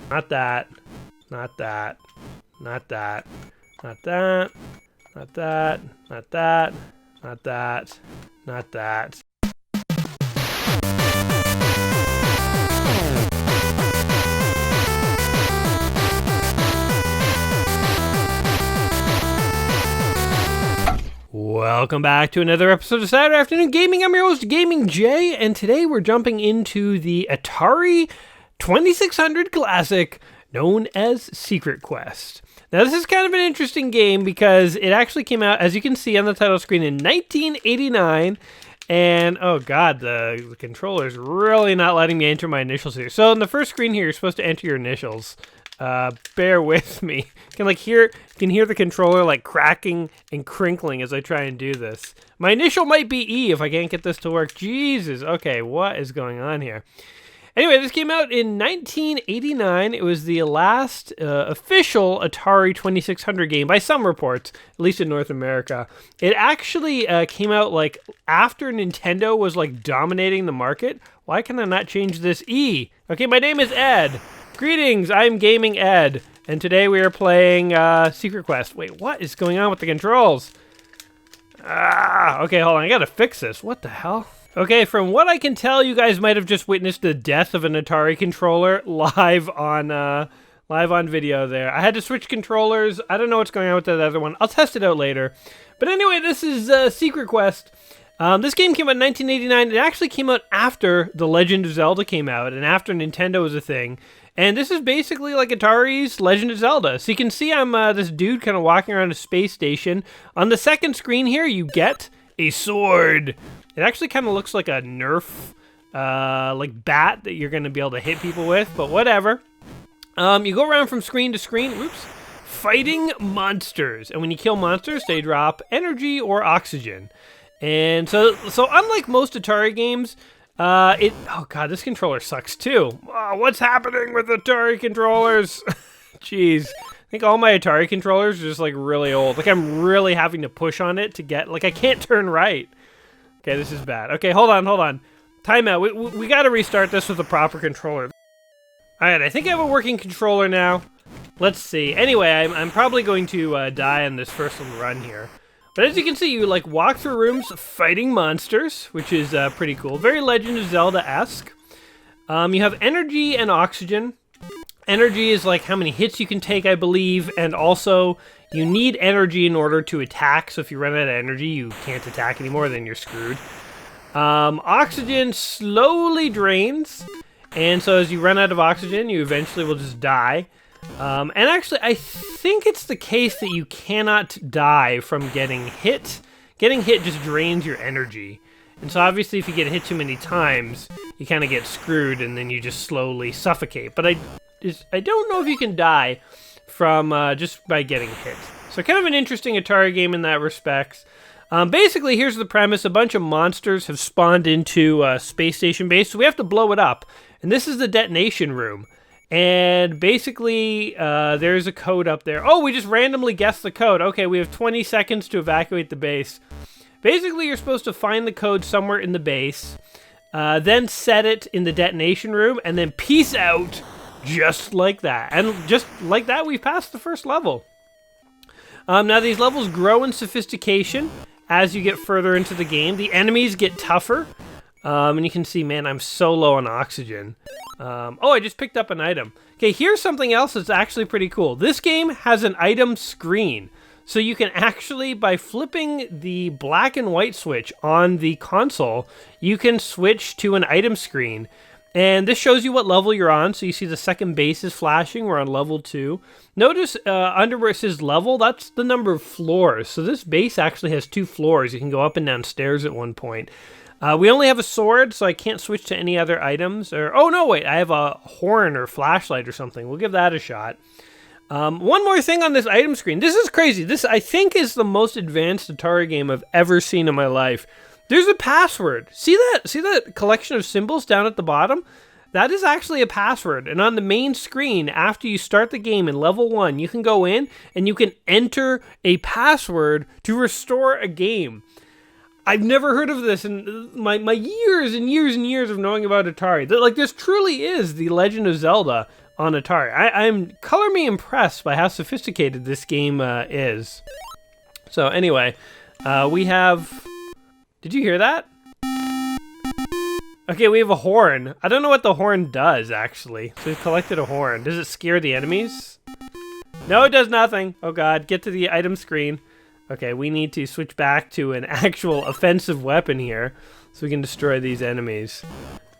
Not that. Not that. Not that. Not that. Not that. Not that. Not that. Not that. Welcome back to another episode of Saturday Afternoon Gaming. I'm your host, Gaming Jay, and today we're jumping into the Atari 2600 classic known as Secret Quest. Now, this is kind of an interesting game because it actually came out, as you can see on the title screen, in 1989. And, oh god, the controller's really not letting me enter my initials here. So, in the first screen here, you're supposed to enter your initials. Bear with me. You can hear the controller like cracking and crinkling as I try and do this. My initial might be E if I can't get this to work. Jesus. Okay, what is going on here? Anyway, this came out in 1989. It was the last official Atari 2600 game by some reports, at least in North America. It actually came out like after Nintendo was like dominating the market. Why can I not change this E? Okay, my name is Ed. Greetings, I'm Gaming Ed, and today we are playing Secret Quest. Wait, what is going on with the controls? Okay, hold on, I gotta fix this. What the hell? Okay, from what I can tell, you guys might have just witnessed the death of an Atari controller live on video there. I had to switch controllers. I don't know what's going on with that other one. I'll test it out later. But anyway, this is Secret Quest. This game came out in 1989. It actually came out after The Legend of Zelda came out and after Nintendo was a thing. And this is basically like Atari's Legend of Zelda. So you can see I'm this dude kind of walking around a space station. On the second screen here, you get a sword. It actually kind of looks like a Nerf like bat that you're going to be able to hit people with, but whatever. You go around from screen to screen, fighting monsters. And when you kill monsters, they drop energy or oxygen. And so unlike most Atari games, oh god, this controller sucks too. Oh, what's happening with Atari controllers? Jeez. I think all my Atari controllers are just like really old. Like I'm really having to push on it to get, like I can't turn right. Okay, this is bad. Okay, hold on. Timeout. We gotta restart this with a proper controller. Alright, I think I have a working controller now. Let's see. Anyway, I'm probably going to die on this first little run here. But as you can see, you like walk through rooms fighting monsters, which is pretty cool. Very Legend of Zelda-esque. You have energy and oxygen. Energy is like how many hits you can take, I believe, and also you need energy in order to attack. So if you run out of energy, you can't attack anymore, then you're screwed. Oxygen slowly drains, and so as you run out of oxygen, you eventually will just die. And actually, I think it's the case that you cannot die from getting hit. Getting hit just drains your energy. And so obviously if you get hit too many times, you kind of get screwed and then you just slowly suffocate. But I don't know if you can die from just by getting hit. So kind of an interesting Atari game in that respect. Basically, here's the premise. A bunch of monsters have spawned into Space Station Base, so we have to blow it up. And this is the detonation room. And basically, there's a code up there. Oh, we just randomly guessed the code. Okay, we have 20 seconds to evacuate the base. Basically, you're supposed to find the code somewhere in the base, then set it in the detonation room, and then peace out just like that. And just like that, we've passed the first level. Now, these levels grow in sophistication as you get further into the game. The enemies get tougher. And you can see, man, I'm so low on oxygen. Oh, I just picked up an item. Okay, here's something else that's actually pretty cool. This game has an item screen. So you can actually, by flipping the black and white switch on the console, you can switch to an item screen. And this shows you what level you're on. So you see the second base is flashing. We're on level 2. Notice under where it says level, that's the number of floors. So this base actually has 2 floors. You can go up and down stairs at one point. We only have a sword, so I can't switch to any other items. Oh, no, wait, I have a horn or flashlight or something. We'll give that a shot. One more thing on this item screen. This is crazy. This, I think, is the most advanced Atari game I've ever seen in my life. There's a password. See that? See that collection of symbols down at the bottom? That is actually a password. And on the main screen, after you start the game in level 1, you can go in and you can enter a password to restore a game. I've never heard of this in my years and years and years of knowing about Atari. Like, this truly is the Legend of Zelda on Atari. I'm color me impressed by how sophisticated this game is. So anyway, we have... Did you hear that? Okay, we have a horn. I don't know what the horn does, actually. So we've collected a horn. Does it scare the enemies? No, it does nothing. Oh god, get to the item screen. Okay, we need to switch back to an actual offensive weapon here so we can destroy these enemies.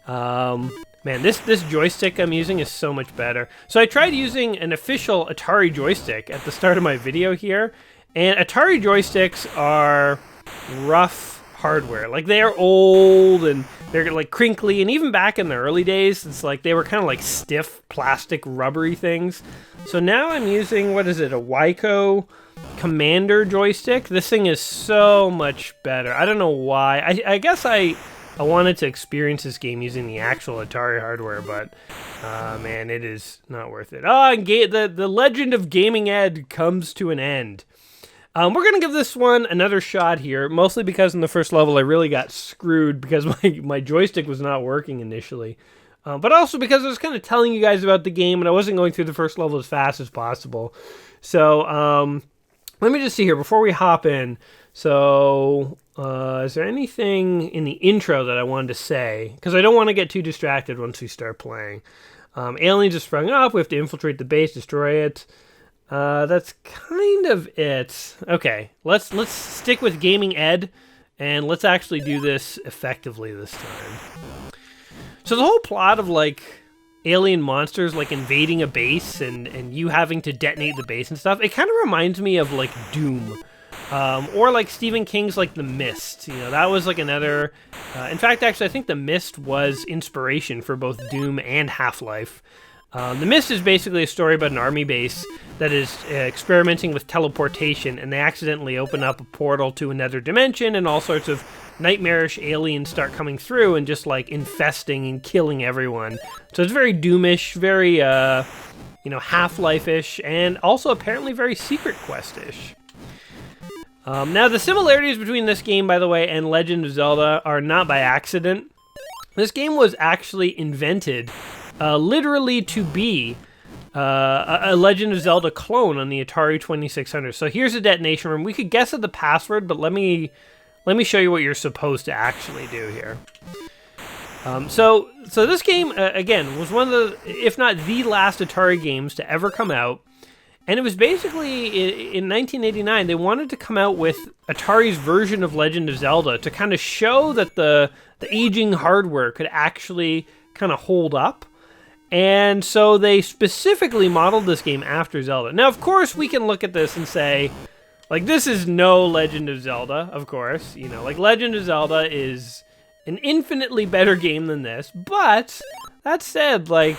Man, this joystick I'm using is so much better. So I tried using an official Atari joystick at the start of my video here, and Atari joysticks are rough hardware. Like, they are old and they're like crinkly, and even back in the early days, it's like they were kind of like stiff plastic rubbery things. So now I'm using, what is it, a Wyco Commander joystick. This thing is so much better. I don't know why. I guess I wanted to experience this game using the actual Atari hardware, but man, it is not worth it. Oh, and the legend of Gaming Ed comes to an end. We're going to give this one another shot here, mostly because in the first level I really got screwed because my joystick was not working initially. But also because I was kind of telling you guys about the game and I wasn't going through the first level as fast as possible. So, let me just see here before we hop in. So, is there anything in the intro that I wanted to say? Because I don't want to get too distracted once we start playing. Aliens have sprung up. We have to infiltrate the base, destroy it. That's kind of it. Okay, let's stick with Gaming Ed, and let's actually do this effectively this time. So the whole plot of, like, alien monsters, like, invading a base and you having to detonate the base and stuff, it kind of reminds me of, like, Doom. Or, like, Stephen King's, like, The Mist. You know, that was, like, another... in fact, actually, I think The Mist was inspiration for both Doom and Half-Life. The Mist is basically a story about an army base that is experimenting with teleportation, and they accidentally open up a portal to another dimension, and all sorts of nightmarish aliens start coming through and just, like, infesting and killing everyone. So it's very Doomish, very, you know, Half-Life-ish, and also apparently very Secret Quest-ish. Now, the similarities between this game, by the way, and Legend of Zelda are not by accident. This game was actually invented literally to be a Legend of Zelda clone on the Atari 2600. So here's a detonation room. We could guess at the password, but let me show you what you're supposed to actually do here. So this game, again, was one of the, if not the last Atari games to ever come out. And it was basically, in 1989, they wanted to come out with Atari's version of Legend of Zelda to kind of show that the aging hardware could actually kind of hold up. And so they specifically modeled this game after Zelda. Now, of course, we can look at this and say, like, this is no Legend of Zelda, of course. You know, like, Legend of Zelda is an infinitely better game than this. But, that said, like,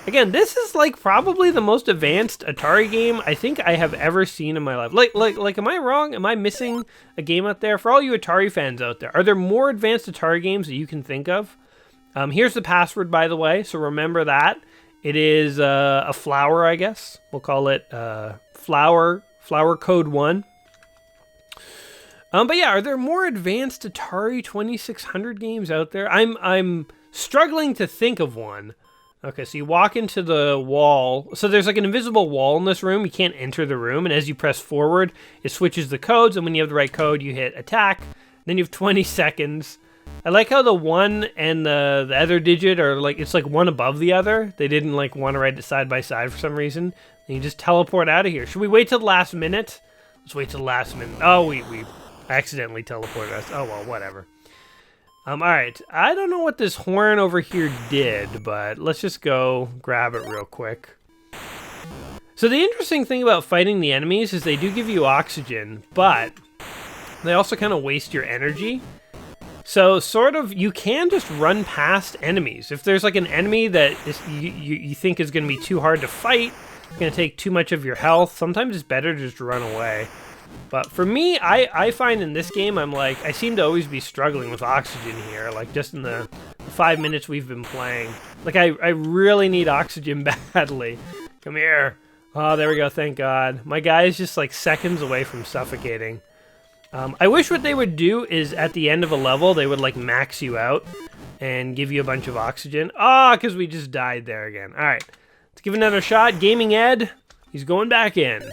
again, this is, like, probably the most advanced Atari game I think I have ever seen in my life. Like, am I wrong? Am I missing a game out there? For all you Atari fans out there, are there more advanced Atari games that you can think of? Here's the password, by the way, so remember that. It is a flower, I guess. We'll call it flower code 1. But yeah, are there more advanced Atari 2600 games out there? I'm struggling to think of one. Okay, so you walk into the wall. So there's like an invisible wall in this room. You can't enter the room, and as you press forward, it switches the codes, and when you have the right code, you hit attack. Then you have 20 seconds. I like how the 1 and the other digit are like, it's like one above the other. They didn't like want to write it side by side for some reason. And you just teleport out of here. Should we wait till the last minute? Let's wait till the last minute. Oh, we accidentally teleported us. Oh, well, whatever. Alright. I don't know what this horn over here did, but let's just go grab it real quick. So the interesting thing about fighting the enemies is they do give you oxygen, but they also kind of waste your energy. So, sort of, you can just run past enemies. If there's like an enemy that is, you think is going to be too hard to fight, it's going to take too much of your health, sometimes it's better to just run away. But for me, I find in this game, I seem to always be struggling with oxygen here, like just in the 5 minutes we've been playing. Like, I really need oxygen badly. Come here. Oh, there we go, thank God. My guy is just like seconds away from suffocating. I wish what they would do is at the end of a level, they would like max you out and give you a bunch of oxygen. Ah, because we just died there again. All right, let's give it another shot. Gaming Ed, he's going back in.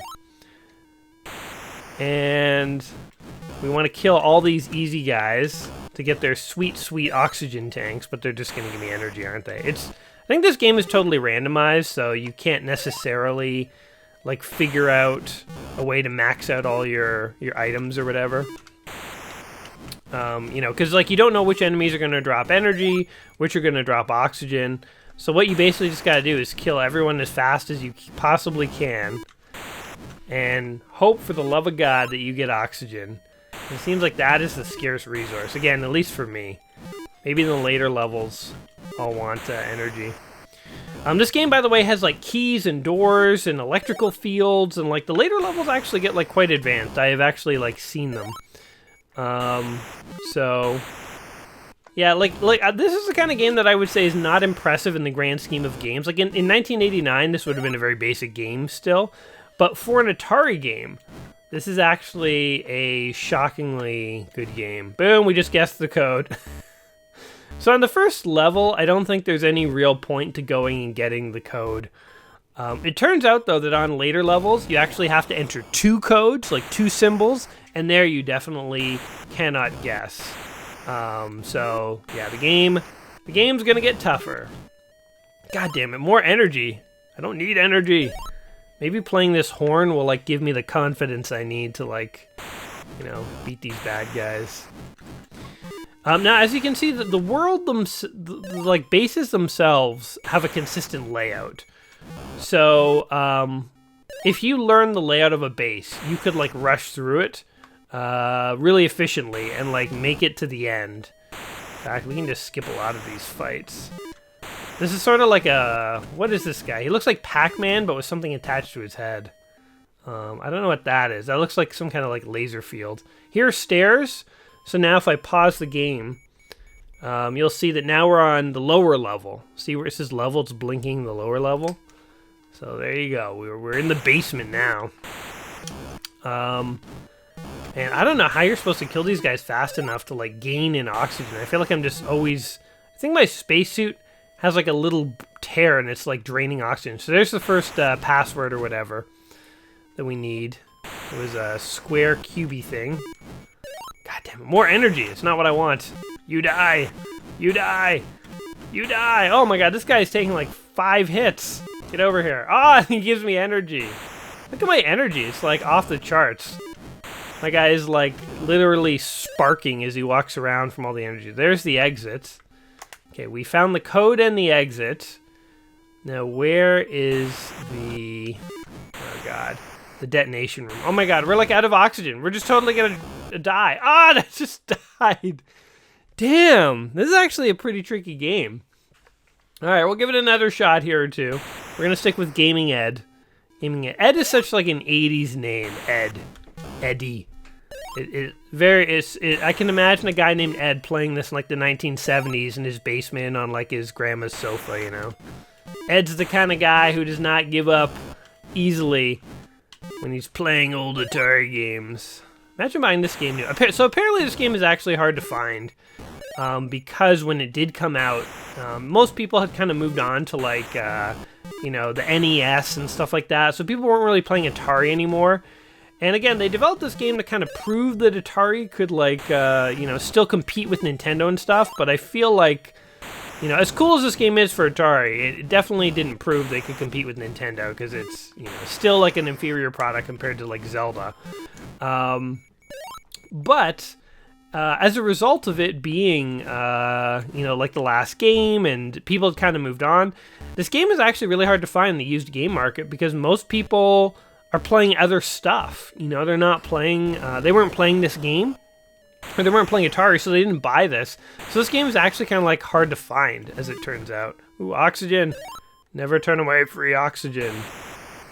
And we want to kill all these easy guys to get their sweet, sweet oxygen tanks, but they're just going to give me energy, aren't they? I think this game is totally randomized, so you can't necessarily like figure out a way to max out all your items or whatever. You know, because like you don't know which enemies are going to drop energy, which are going to drop oxygen. So what you basically just got to do is kill everyone as fast as you possibly can, and hope for the love of God that you get oxygen. It seems like that is the scarce resource. Again, at least for me. Maybe in the later levels, I'll want energy. This game, by the way, has like keys and doors and electrical fields, and like the later levels actually get like quite advanced. I have actually like seen them. So yeah, like this is the kind of game that I would say is not impressive in the grand scheme of games. Like in 1989, this would have been a very basic game still, but for an Atari game, this is actually a shockingly good game. Boom, we just guessed the code. So on the first level, I don't think there's any real point to going and getting the code. It turns out, though, that on later levels, you actually have to enter 2 codes, like 2 symbols, and there you definitely cannot guess. So, yeah, the game's gonna get tougher. God damn it, more energy. I don't need energy. Maybe playing this horn will, like, give me the confidence I need to, like, you know, beat these bad guys. Now, as you can see, the world, like, bases themselves have a consistent layout. So, if you learn the layout of a base, you could, like, rush through it really efficiently and, like, make it to the end. In fact, we can just skip a lot of these fights. This is sort of like a... What is this guy? He looks like Pac-Man, but with something attached to his head. I don't know what that is. That looks like some kind of, like, laser field. Here are stairs. So now if I pause the game, you'll see that now we're on the lower level. See where it says level? It's blinking the lower level. So there you go. We're in the basement now. And I don't know how you're supposed to kill these guys fast enough to, like, gain in oxygen. I feel like I'm just always... I think my spacesuit has, like, a little tear and it's, like, draining oxygen. So there's the first password or whatever that we need. It was a square cubey thing. God damn it. More energy. It's not what I want. You die. You die. You die. Oh my god, this guy is taking, like, 5 hits. Get over here. Ah, he gives me energy. Look at my energy. It's, like, off the charts. My guy is, like, literally sparking as he walks around from all the energy. There's the exit. Okay, we found the code and the exit. Now, where is the... Oh, God. The detonation room. Oh, my God. We're, like, out of oxygen. We're just totally gonna die. Ah, that just died. Damn. This is actually a pretty tricky game. All right, we'll give it another shot here or two. We're gonna stick with Gaming Ed. Gaming Ed. Ed is such, like, an 80s name. Ed. Eddie. I can imagine a guy named Ed playing this in, like, the 1970s in his basement on, like, his grandma's sofa, you know. Ed's the kind of guy who does not give up easily when he's playing old Atari games. Imagine buying this game new. So apparently this game is actually hard to find because when it did come out, most people had kind of moved on to, like, you know, the NES and stuff like that. So people weren't really playing Atari anymore. And again, they developed this game to kind of prove that Atari could, like, you know, still compete with Nintendo and stuff. But I feel like, you know, as cool as this game is for Atari, it definitely didn't prove they could compete with Nintendo because it's, you know, still, like, an inferior product compared to, like, Zelda. But as a result of it being, you know, like the last game and people had kind of moved on, this game is actually really hard to find in the used game market because most people are playing other stuff. You know, they're not playing, they weren't playing this game, or they weren't playing Atari, so they didn't buy this. So this game is actually kind of, like, hard to find, as it turns out. Ooh, oxygen. Never turn away free oxygen.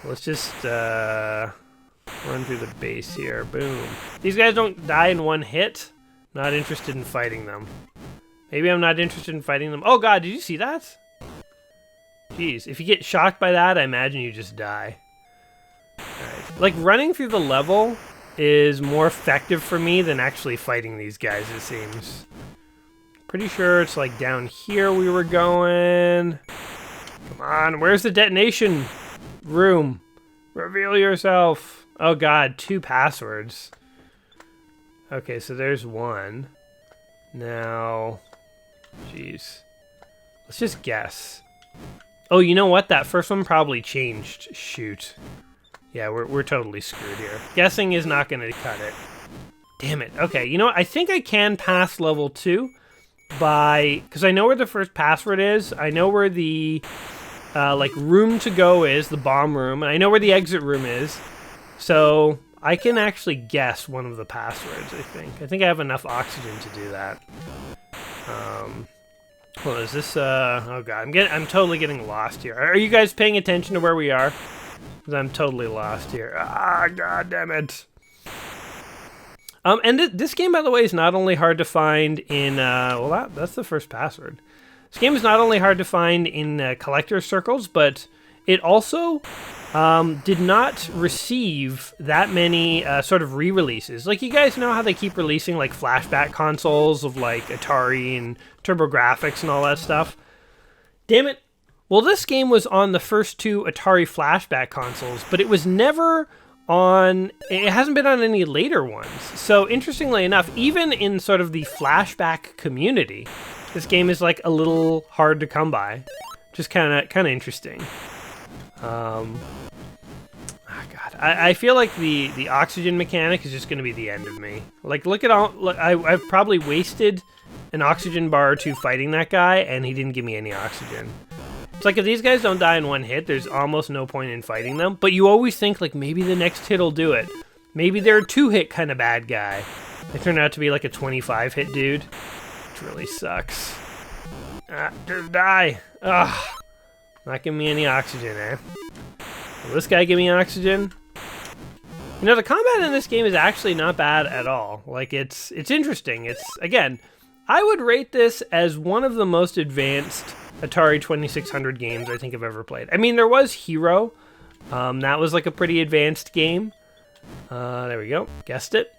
Let's just, run through the base here. Boom. These guys don't die in one hit. Not interested in fighting them. Maybe I'm not interested in fighting them. Oh god, did you see that? Jeez, if you get shocked by that, I imagine you just die. Alright. Like, running through the level is more effective for me than actually fighting these guys, it seems. Pretty sure it's, like, down here we were going. Come on, where's the detonation room? Reveal yourself. Oh god, 2 passwords. Okay, so there's one. Now, jeez. Let's just guess. Oh, you know what? That first one probably changed. Shoot. Yeah, we're totally screwed here. Guessing is not going to cut it. Damn it. Okay, you know what? I think I can pass level 2 by... Because I know where the first password is. I know where the, like, room to go is, the bomb room. And I know where the exit room is. So, I can actually guess one of the passwords, I think. I think I have enough oxygen to do that. Well, is this, oh god, I'm totally getting lost here. Are you guys paying attention to where we are? Because I'm totally lost here. Ah, god damn it. And this game, by the way, is not only hard to find in, well, that's the first password. This game is not only hard to find in collector circles, but it also did not receive that many sort of re-releases. Like, you guys know how they keep releasing, like, flashback consoles of, like, Atari and TurboGrafx and all that stuff? Damn it. Well, this game was on the first 2 Atari flashback consoles, but it was never on... It hasn't been on any later ones. So, interestingly enough, even in sort of the flashback community, this game is, like, a little hard to come by. Just kind of interesting. Oh god, I feel like the oxygen mechanic is just going to be the end of me. Like, look at all... Look, I've probably wasted an oxygen bar or 2 fighting that guy, and he didn't give me any oxygen. It's like, if these guys don't die in one hit, there's almost no point in fighting them. But you always think, like, maybe the next hit will do it. Maybe they're a 2-hit kind of bad guy. They turn out to be, like, a 25-hit dude. Which really sucks. Just die. Ugh. Not giving me any oxygen, eh? Will this guy give me oxygen? You know, the combat in this game is actually not bad at all. Like, it's interesting. It's, again, I would rate this as one of the most advanced Atari 2600 games I think I've ever played. I mean, there was Hero. That was like a pretty advanced game. There we go. Guessed it.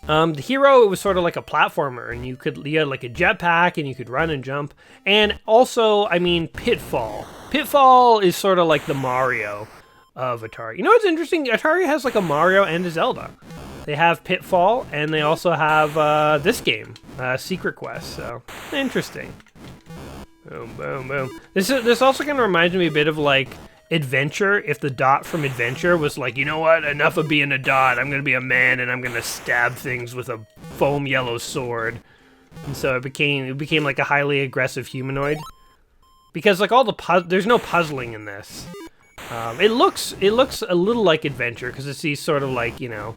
The Hero, it was sort of like a platformer, and you had like a jetpack, and you could run and jump. And also, I mean, Pitfall. Pitfall is sort of like the Mario of Atari. You know what's interesting? Atari has like a Mario and a Zelda. They have Pitfall, and they also have this game, Secret Quest. So, interesting. Boom, boom, boom. This also kind of reminds me a bit of like Adventure, if the Dot from Adventure was like, you know what, enough of being a dot, I'm gonna be a man and I'm gonna stab things with a foam yellow sword. And so it became like a highly aggressive humanoid. Because like all the there's no puzzling in this. It looks a little like Adventure because it's these sort of like, you know,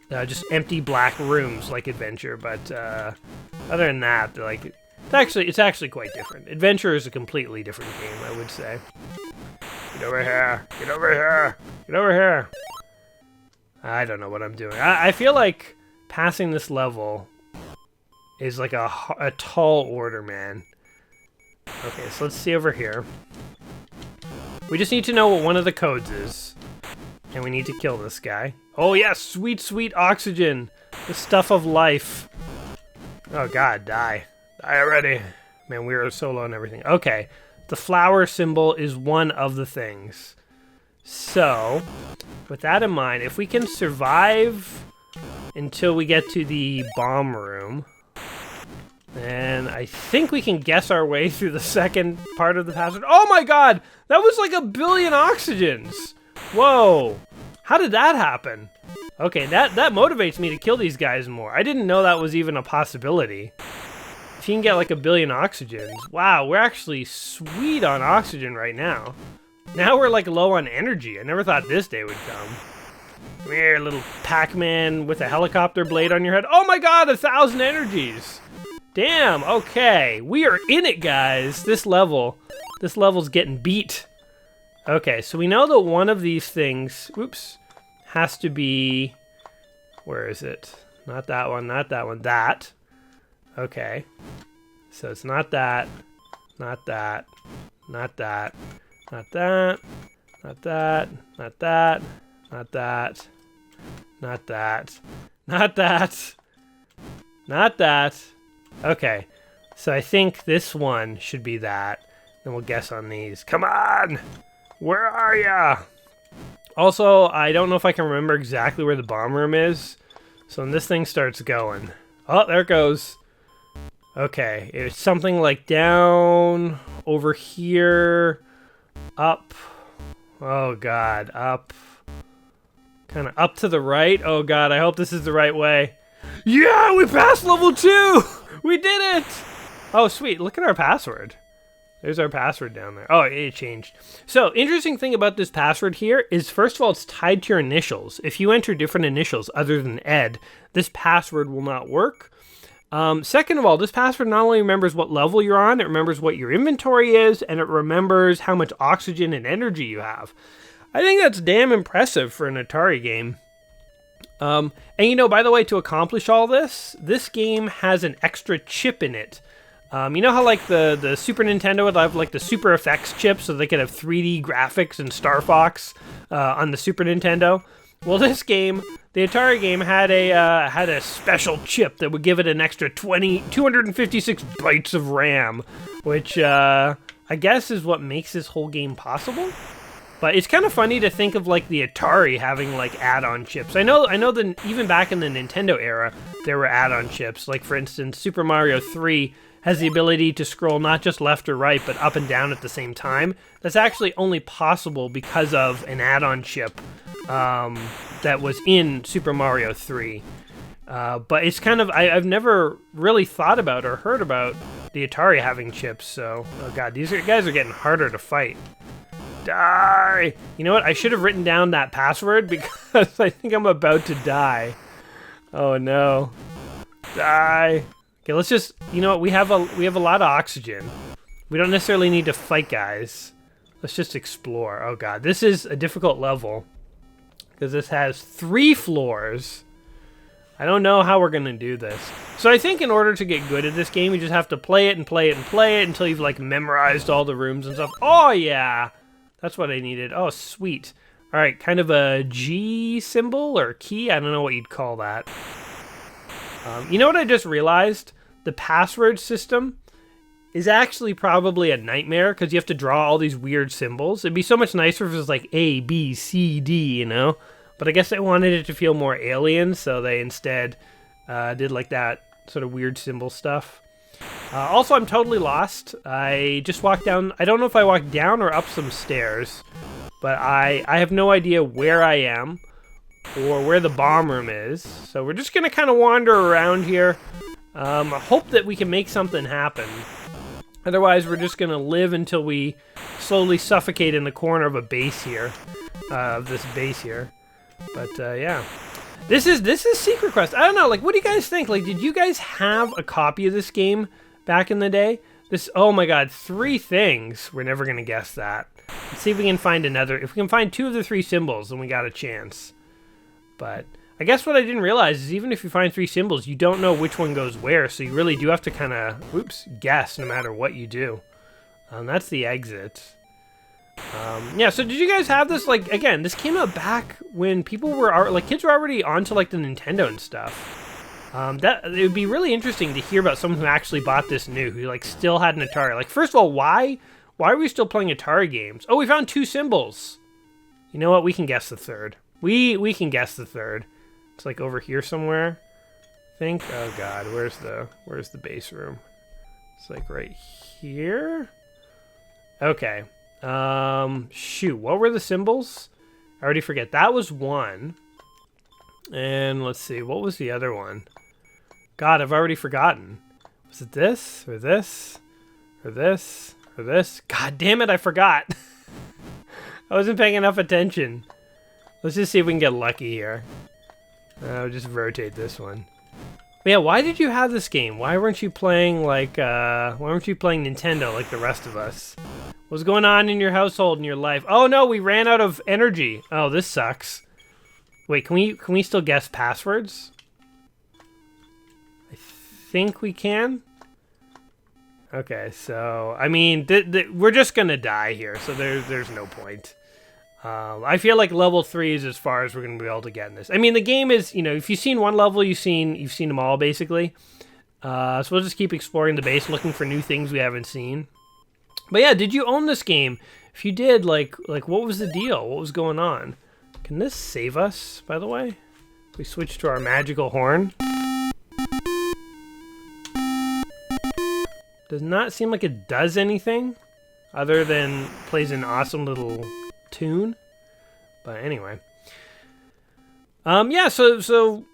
just empty black rooms like Adventure, but other than that, like it's actually quite different. Adventure is a completely different game, I would say. Get over here! Get over here! Get over here! I don't know what I'm doing. I feel like passing this level is like a tall order, man. Okay, so let's see over here. We just need to know what one of the codes is. And we need to kill this guy. Oh yes, sweet, sweet oxygen! The stuff of life. Oh god, die. Die already. Man, we are so low on everything. Okay. The flower symbol is one of the things. So, with that in mind, if we can survive until we get to the bomb room, then I think we can guess our way through the second part of the passage. Oh my god! That was like 1 billion oxygens! Whoa! How did that happen? Okay, that motivates me to kill these guys more. I didn't know that was even a possibility. If you can get like 1 billion oxygens, wow, we're actually sweet on oxygen right now. Now we're like low on energy. I never thought this day would come. Come here, little Pac-Man with a helicopter blade on your head. Oh my god, 1,000 energies! Damn, okay. We are in it, guys. This level's getting beat. Okay, so we know that one of these things, oops, has to be, where is it? Not that one, not that one, that. Okay, so it's not that, not that, not that, not that, not that, not that, not that, not that, not that, not that. Okay, so I think this one should be that. Then we'll guess on these. Come on! Where are ya? Also, I don't know if I can remember exactly where the bomb room is. So when this thing starts going... Oh, there it goes. Okay, it's something like down, over here, up. Oh god, up. Kind of up to the right. Oh god, I hope this is the right way. Yeah, we passed level 2! We did it! Oh sweet, look at our password. There's our password down there. Oh, it changed. So, interesting thing about this password here is, first of all, it's tied to your initials. If you enter different initials other than Ed, this password will not work. Second of all, this password not only remembers what level you're on, it remembers what your inventory is, and it remembers how much oxygen and energy you have. I think that's damn impressive for an Atari game. And you know, by the way, to accomplish all this, this game has an extra chip in it. You know how like the Super Nintendo would have like the Super Effects chip so they could have 3D graphics and Star Fox on the Super Nintendo? Well, this game, the Atari game, had a special chip that would give it an extra 256 bytes of RAM, which I guess is what makes this whole game possible. But it's kind of funny to think of like the Atari having like add-on chips. I know that even back in the Nintendo era, there were add-on chips. Like for instance, Super Mario 3 has the ability to scroll not just left or right, but up and down at the same time. That's actually only possible because of an add-on chip that was in Super Mario 3. But it's kind of, I've never really thought about or heard about the Atari having chips, so, oh god, these guys are getting harder to fight. Die! You know what, I should have written down that password because I think I'm about to die. Oh no. Die! Okay, let's just, you know what, we have a lot of oxygen. We don't necessarily need to fight guys. Let's just explore. Oh god, this is a difficult level. Because this has 3 floors. I don't know how we're going to do this. So I think in order to get good at this game, you just have to play it and play it and play it until you've like memorized all the rooms and stuff. Oh yeah! That's what I needed. Oh sweet. Alright, kind of a G symbol or key? I don't know what you'd call that. You know what I just realized? The password system is actually probably a nightmare because you have to draw all these weird symbols. It'd be so much nicer if it was like A, B, C, D, you know? But I guess they wanted it to feel more alien, so they instead did like that sort of weird symbol stuff. Also, I'm totally lost. I just walked down, I don't know if I walked down or up some stairs, but I have no idea where I am or where the bomb room is. So we're just going to kind of wander around here. Hope that we can make something happen. Otherwise, we're just going to live until we slowly suffocate in the corner of a base here. Of this base here. But, yeah. This is Secret Quest. I don't know, like, what do you guys think? Like, did you guys have a copy of this game back in the day? Oh my god, 3 things. We're never going to guess that. Let's see if we can find another. If we can find 2 of the 3 symbols, then we got a chance. But I guess what I didn't realize is even if you find 3 symbols, you don't know which one goes where, so you really do have to kind of, guess no matter what you do. That's the exit. Yeah, so did you guys have this, like, again, this came out back when people were, like, kids were already onto, like, the Nintendo and stuff. It would be really interesting to hear about someone who actually bought this new, who, like, still had an Atari. Like, first of all, why are we still playing Atari games? Oh, we found 2 symbols. You know what? We can guess the third. We can guess the third. It's, like, over here somewhere, I think. Oh, God, where's the base room? It's, like, right here? Okay. Shoot, what were the symbols? I already forget. That was 1. And let's see, what was the other one? God, I've already forgotten. Was it this, or this, or this, or this? God damn it, I forgot. I wasn't paying enough attention. Let's just see if we can get lucky here. I'll just rotate this one. But yeah, why did you have this game? Why weren't you playing like, why weren't you playing Nintendo like the rest of us? What's going on in your household, in your life? Oh no, we ran out of energy. Oh, this sucks. Wait, can we still guess passwords? I think we can. Okay, so, I mean, we're just gonna die here, so there's no point. I feel like level 3 is as far as we're gonna be able to get in this. I mean, the game is, you know, if you've seen one level, you've seen them all, basically. So we'll just keep exploring the base, looking for new things we haven't seen. But yeah, did you own this game? If you did, like what was the deal? What was going on? Can this save us, by the way? We switch to our magical horn. Does not seem like it does anything other than plays an awesome little tune. But anyway. Yeah, so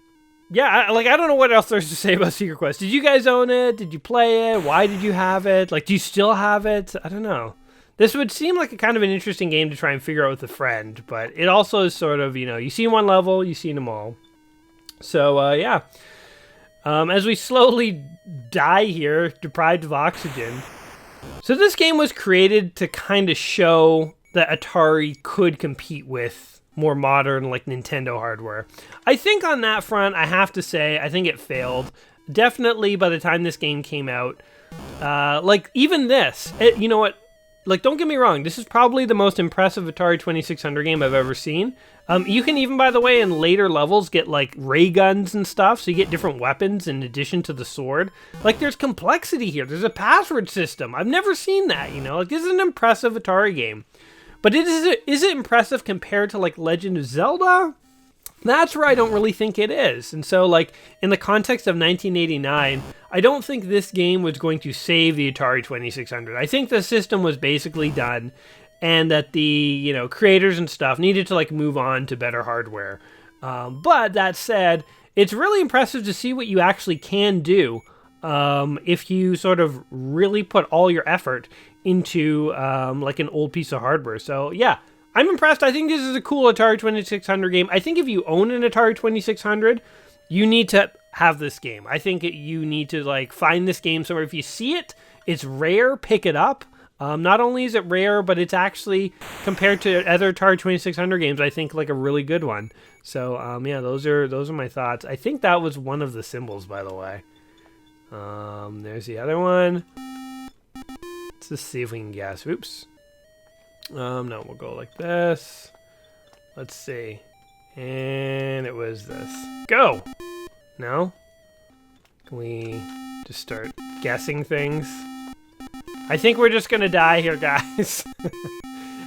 yeah, I don't know what else there's to say about Secret Quest. Did you guys own it? Did you play it? Why did you have it? Like, do you still have it? I don't know. This would seem like a kind of an interesting game to try and figure out with a friend, but it also is sort of, you know, you see one level, you've seen them all. So, yeah. As we slowly die here, deprived of oxygen. So this game was created to kind of show that Atari could compete with more modern, like, Nintendo hardware. I think on that front, I have to say, I think it failed. Definitely by the time this game came out. Like, even this, you know what? Like, don't get me wrong, this is probably the most impressive Atari 2600 game I've ever seen. You can even, by the way, in later levels get, like, ray guns and stuff, so you get different weapons in addition to the sword. Like, there's complexity here. There's a password system. I've never seen that, you know? Like, this is an impressive Atari game. But is it impressive compared to, like, Legend of Zelda? That's where I don't really think it is. And so, like, in the context of 1989, I don't think this game was going to save the Atari 2600. I think the system was basically done, and that the, you know, creators and stuff needed to, like, move on to better hardware. But that said, it's really impressive to see what you actually can do if you sort of really put all your effort into, like, an old piece of hardware. So, yeah. I'm impressed. I think this is a cool Atari 2600 game. I think if you own an Atari 2600, you need to have this game. I think you need to, like, find this game somewhere. If you see it, it's rare, pick it up. Not only is it rare, but it's actually, compared to other Atari 2600 games, I think, like, a really good one. So, yeah, those are my thoughts. I think that was one of the symbols, by the way. There's the other one. Let's just see if we can guess. Oops. No, we'll go like this. Let's see. And it was this. Go! No? Can we just start guessing things? I think we're just gonna die here, guys.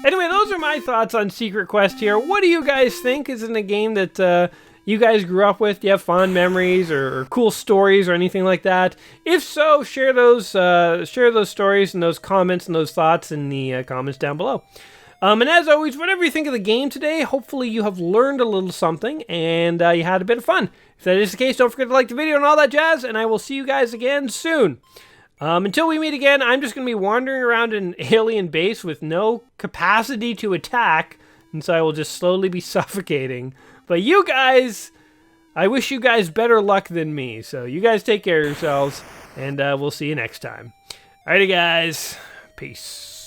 Anyway, those are my thoughts on Secret Quest here. What do you guys think? Is it a game that you guys grew up with? Do you have fond memories or cool stories or anything like that? If so, share those stories and those comments and those thoughts in the comments down below. And as always, whatever you think of the game today, hopefully you have learned a little something and you had a bit of fun. If that is the case, don't forget to like the video and all that jazz, and I will see you guys again soon. Until we meet again, I'm just going to be wandering around an alien base with no capacity to attack, and so I will just slowly be suffocating. But you guys, I wish you guys better luck than me. So you guys take care of yourselves, and we'll see you next time. Alrighty, guys. Peace.